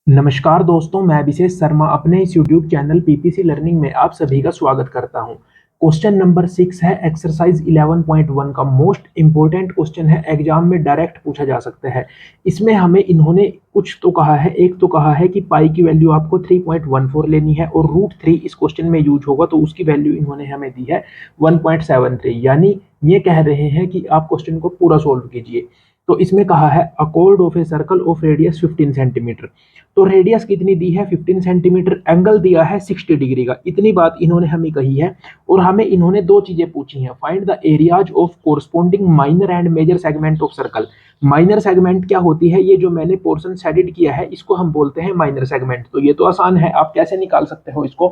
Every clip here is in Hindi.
नमस्कार दोस्तों, मैं अभिषेक शर्मा अपने इस यूट्यूब चैनल पीपीसी लर्निंग में आप सभी का स्वागत करता हूं। क्वेश्चन नंबर 6 है एक्सरसाइज 11.1 का मोस्ट इंपॉर्टेंट क्वेश्चन है। एग्जाम में डायरेक्ट पूछा जा सकता है। इसमें हमें इन्होंने कुछ तो कहा है, एक तो कहा है कि पाई की वैल्यू आपको 3.14 लेनी है और √3 इस क्वेश्चन में यूज होगा, तो उसकी वैल्यू इन्होंने हमें दी है 1.73। यानी ये कह रहे हैं कि आप क्वेश्चन को पूरा सोल्व कीजिए। तो इसमें कहा है अ cord of a circle of radius 15 centimetre. तो रेडियस कितनी दी है 15 सेंटीमीटर, एंगल दिया है 60 डिग्री का। इतनी बात इन्होंने हमें कही है और हमें इन्होंने दो चीजें पूछी हैं। Find the areas of corresponding minor and major segment of circle. Minor segment क्या होती है? ये जो मैंने पोर्शन शेडेड किया है इसको हम बोलते हैं माइनर सेगमेंट। तो ये तो आसान है, आप कैसे निकाल सकते हो इसको?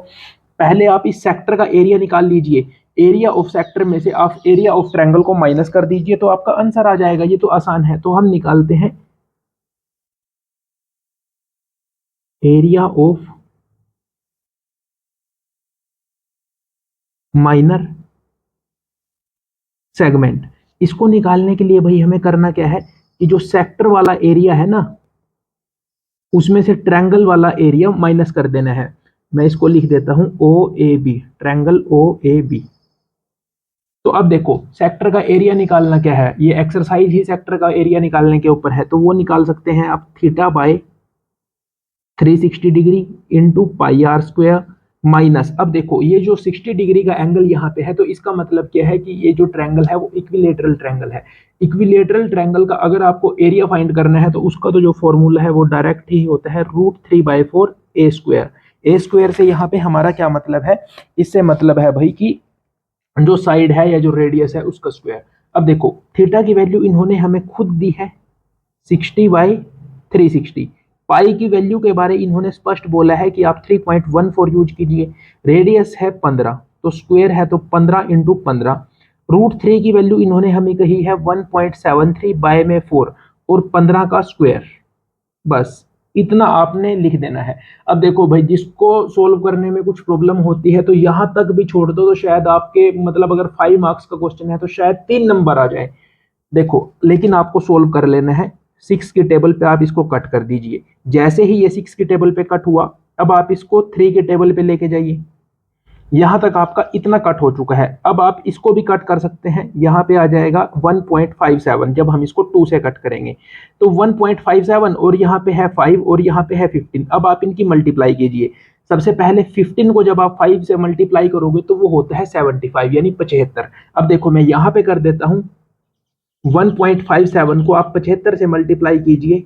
पहले आप इस सेक्टर का एरिया निकाल लीजिए। एरिया ऑफ सेक्टर में से आप एरिया ऑफ ट्रायंगल को माइनस कर दीजिए तो आपका आंसर आ जाएगा। ये तो आसान है। तो हम निकालते हैं एरिया ऑफ माइनर सेगमेंट। इसको निकालने के लिए भाई हमें करना क्या है कि जो सेक्टर वाला एरिया है ना, उसमें से ट्रायंगल वाला एरिया माइनस कर देना है। मैं इसको लिख देता हूं O A B, triangle O A B. तो अब देखो सेक्टर का एरिया निकालना क्या है, ये एक्सरसाइज ही सेक्टर का एरिया निकालने के ऊपर है। तो वो निकाल सकते हैं आप theta by 360 degree into pi r square minus. अब देखो ये जो 60 डिग्री का एंगल यहाँ पे है, तो इसका मतलब क्या है कि ये जो ट्रायंगल है वो इक्विलेटरल ट्रायंगल है। इक्विलेटरल ट्रायंगल का अगर आपको एरिया फाइंड करना है तो उसका तो जो फॉर्मूला है वो डायरेक्ट ही होता है √3/4 ए स्क्वायर। ए स्क्वायर से यहाँ पे हमारा क्या मतलब है? इससे मतलब है भाई कि जो साइड है या जो रेडियस है उसका स्क्वायर। अब देखो थीटा की वैल्यू इन्होंने हमें खुद दी है 60/360। पाई की वैल्यू के बारे इन्होंने स्पष्ट बोला है कि आप 3.14 यूज कीजिए। रेडियस है 15, तो स्क्वायर है तो 15 इंटू 15। √3 की वैल्यू इन्होंने हमें कही है 1.73 बाय में 4 और 15 का स्क्वायर। बस इतना आपने लिख देना है। अब देखो भाई जिसको सोल्व करने में कुछ प्रॉब्लम होती है तो यहां तक भी छोड़ दो, तो शायद आपके मतलब अगर 5 मार्क्स का क्वेश्चन है तो शायद 3 नंबर आ जाए। देखो लेकिन आपको सोल्व कर लेना है। 6 की टेबल पे आप इसको कट कर दीजिए। जैसे ही ये 6 की टेबल पे कट हुआ, अब आप इसको 3 के टेबल पे लेके जाइए। यहां तक आपका इतना कट हो चुका है। अब आप इसको भी कट कर सकते हैं। यहां पे आ जाएगा 1.57 जब हम इसको 2 से कट करेंगे। तो 1.57 और यहाँ पे है 5 और यहाँ पे है 15। अब आप इनकी मल्टीप्लाई कीजिए। सबसे पहले 15 को जब आप 5 से मल्टीप्लाई करोगे तो वो होता है 75 यानी 75। अब देखो मैं यहाँ पे कर देता हूं 1.57 को आप 75 से मल्टीप्लाई कीजिए।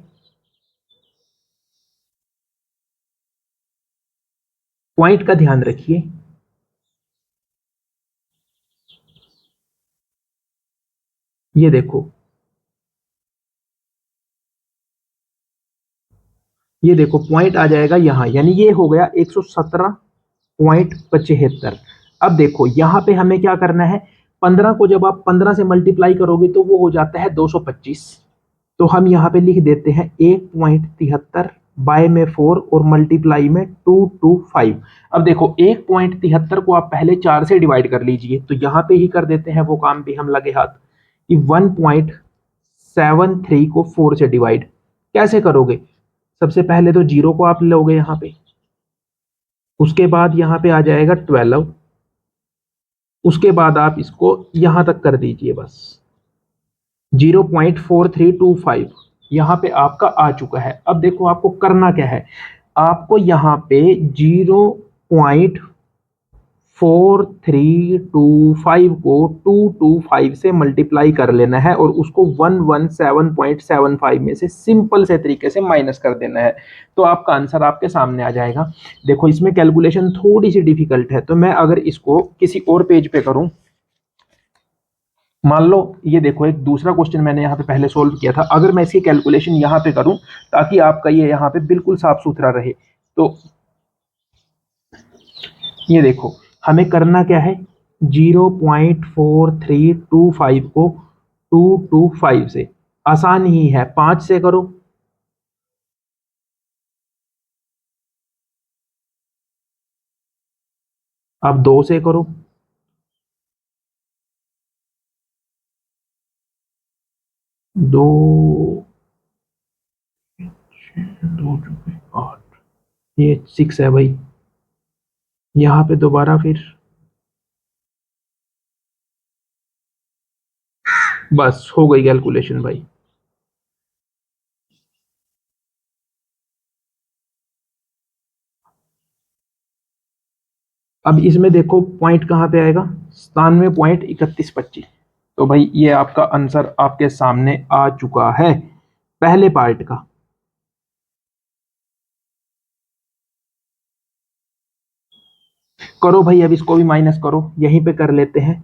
पॉइंट का ध्यान रखिए। ये देखो, ये देखो पॉइंट आ जाएगा यहाँ, यानी ये हो गया 117.75। अब देखो यहाँ पे हमें क्या करना है? 15 को जब आप 15 से मल्टीप्लाई करोगे तो वो हो जाता है 225। तो हम यहाँ पे लिख देते हैं 1.73 बाय में 4 और मल्टीप्लाई में 225। अब देखो 1.73 को आप पहले 4 से डिवाइड कर लीजिए, तो यहाँ पे ही कर देते हैं वो काम भी हम लगे हाथ कि 1.73 को 4 से डिवाइड कैसे करोगे? सबसे पहले तो जीरो को आप लोगे यहाँ पे, उसके बाद यहाँ पे आ जाएगा 12, उसके बाद आप इसको यहाँ तक कर दीजिए बस। 0.4325 यहाँ पे आपका आ चुका है। अब देखो आपको करना क्या है, आपको यहाँ पे 0.4325 को 225 से मल्टीप्लाई कर लेना है और उसको 117.75 में से सिंपल से तरीके से माइनस कर देना है। तो आपका आंसर आपके सामने आ जाएगा। देखो इसमें कैलकुलेशन थोड़ी सी डिफिकल्ट है, तो मैं अगर इसको किसी और पेज पे करूं, मान लो ये देखो एक दूसरा क्वेश्चन मैंने यहाँ पे पहले सोल्व किया था, अगर मैं इसकी कैलकुलेशन यहाँ पे करूं ताकि आपका ये यहाँ पे बिल्कुल साफ सुथरा रहे, तो ये देखो हमें करना क्या है, 0.4325 को 225 से, आसान ही है, 5 से करो, अब 2 से करो, 2 2 8 ये 6 है भाई, यहाँ पे दोबारा फिर बस हो गई कैलकुलेशन भाई। अब इसमें देखो पॉइंट कहाँ पे आएगा, 97.3125। तो भाई ये आपका आंसर आपके सामने आ चुका है पहले पार्ट का। करो भाई, अब इसको भी माइनस करो, यहीं पे कर लेते हैं।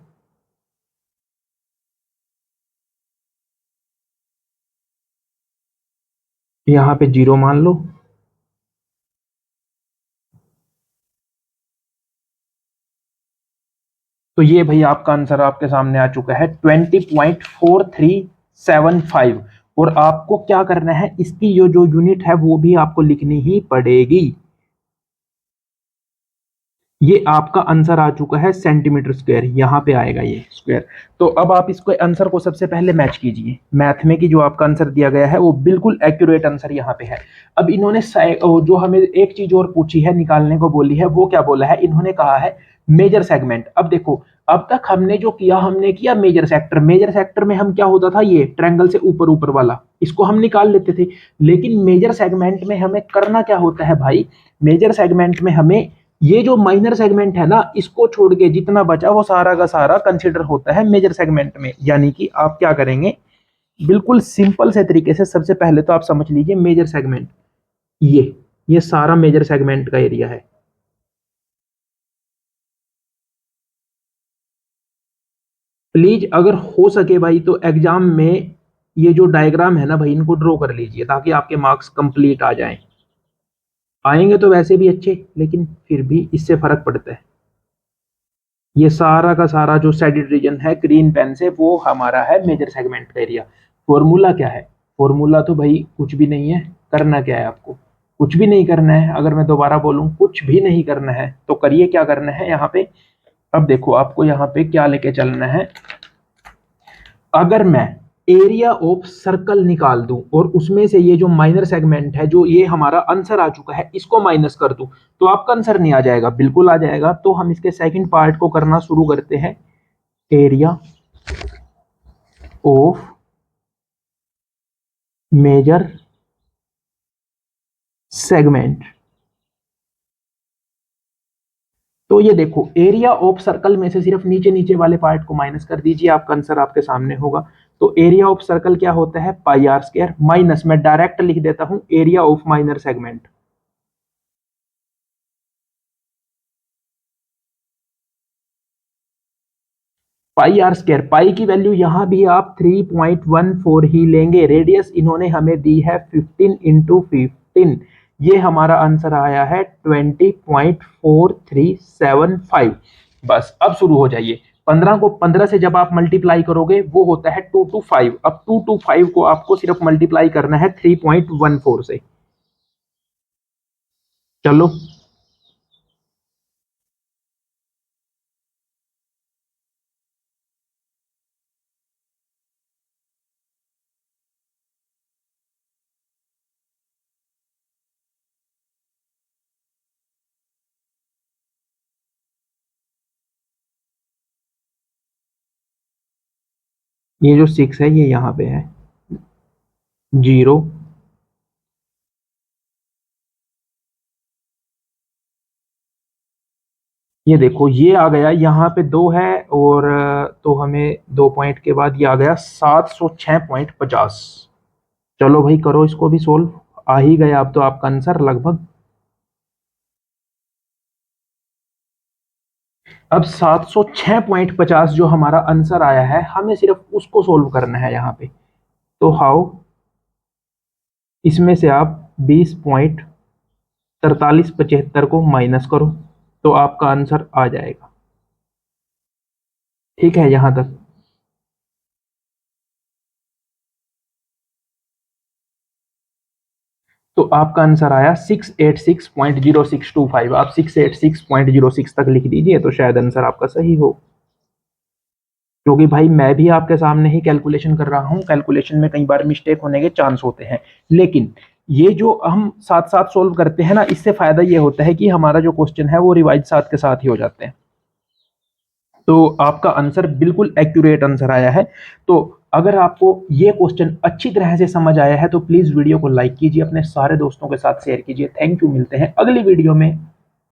यहाँ पे 0 मान लो। तो ये भाई आपका आंसर आपके सामने आ चुका है 20.4375। और आपको क्या करना है, इसकी जो यूनिट है वो भी आपको लिखनी ही पड़ेगी। ये आपका आंसर आ चुका है सेंटीमीटर स्क्वायर, यहाँ पे आएगा ये स्क्वायर। तो अब आप इसको आंसर को सबसे पहले मैच कीजिए, मैथ में की जो आपका आंसर दिया गया है वो बिल्कुल एक्यूरेट आंसर यहाँ पे है। अब इन्होंने जो हमें एक चीज और पूछी है निकालने को बोली है, वो क्या बोला है, इन्होंने कहा है मेजर सेगमेंट। अब देखो, अब तक हमने जो किया, हमने किया मेजर सेक्टर। मेजर सेक्टर में हम क्या होता था, ये ट्रायंगल से ऊपर ऊपर वाला, इसको हम निकाल लेते थे। लेकिन मेजर सेगमेंट में हमें करना क्या होता है भाई, मेजर सेगमेंट में हमें ये जो माइनर सेगमेंट है ना, इसको छोड़ के जितना बचा वो सारा का सारा कंसिडर होता है मेजर सेगमेंट में। यानी कि आप क्या करेंगे, बिल्कुल सिंपल से तरीके से सबसे पहले तो आप समझ लीजिए मेजर सेगमेंट, ये सारा मेजर सेगमेंट का एरिया है। प्लीज अगर हो सके भाई तो एग्जाम में ये जो डायग्राम है ना भाई, इनको ड्रॉ कर लीजिए ताकि आपके मार्क्स कंप्लीट आ जाएं। आएंगे तो वैसे भी अच्छे, लेकिन फिर भी इससे फर्क पड़ता है। ये सारा का सारा जो शेडेड रीजन है ग्रीन पेन से, वो हमारा है मेजर सेगमेंट का एरिया। फॉर्मूला क्या है, फॉर्मूला तो भाई कुछ भी नहीं है। करना क्या है आपको, कुछ भी नहीं करना है। अगर मैं दोबारा बोलूं कुछ भी नहीं करना है, तो करिए क्या करना है यहाँ पे। अब देखो आपको यहाँ पे क्या लेके चलना है। अगर मैं एरिया ऑफ सर्कल निकाल दूं और उसमें से ये जो माइनर सेगमेंट है, जो ये हमारा आंसर आ चुका है, इसको माइनस कर दूं, तो आपका आंसर नहीं आ जाएगा, बिल्कुल आ जाएगा। तो हम इसके सेकंड पार्ट को करना शुरू करते हैं। Area of major segment. तो ये देखो, एरिया ऑफ सर्कल में से सिर्फ नीचे नीचे वाले पार्ट को माइनस कर दीजिए, आपका आंसर आपके सामने होगा। तो एरिया ऑफ सर्कल क्या होता है, पाई आर स्क्वायर, माइनस मैं डायरेक्ट लिख देता हूं area of minor segment. Pi r square, pi की वैल्यू यहां भी आप 3.14 ही लेंगे। रेडियस इन्होंने हमें दी है 15 × 15। ये हमारा आंसर आया है 20.4375। बस अब शुरू हो जाइए। 15 को 15 से जब आप मल्टीप्लाई करोगे वो होता है 2 to 5। अब 2 to 5 को आपको सिर्फ मल्टीप्लाई करना है 3.14 से। चलो, ये जो 6 है ये यहाँ पे है, 0। ये देखो ये आ गया, यहाँ पे 2 है, और तो हमें 2 पॉइंट के बाद ये आ गया 706.50। चलो भाई करो इसको भी सोल्व। आ ही गया अब तो आपका आंसर लगभग। अब 706.50 जो हमारा आंसर आया है, हमें सिर्फ उसको सोल्व करना है यहाँ पे। तो हाउ, इसमें से आप 20.4375 को माइनस करो, तो आपका आंसर आ जाएगा। ठीक है यहाँ तक। तो आपका आंसर आया 686.0625। आप 686.06 तक लिख दीजिए तो शायद आंसर आपका सही हो। क्योंकि भाई मैं भी आपके सामने ही कैलकुलेशन कर रहा हूँ, कैलकुलेशन में कई बार मिस्टेक होने के चांस होते हैं। लेकिन ये जो हम साथ साथ सोल्व करते हैं ना, इससे फायदा ये होता है कि हमारा जो क्वेश्चन है वो रिवाइज साथ के साथ ही हो जाते हैं। तो आपका आंसर बिल्कुल एक्यूरेट आंसर आया है। तो अगर आपको ये क्वेश्चन अच्छी तरह से समझ आया है तो प्लीज वीडियो को लाइक कीजिए, अपने सारे दोस्तों के साथ शेयर कीजिए। थैंक यू, मिलते हैं अगली वीडियो में।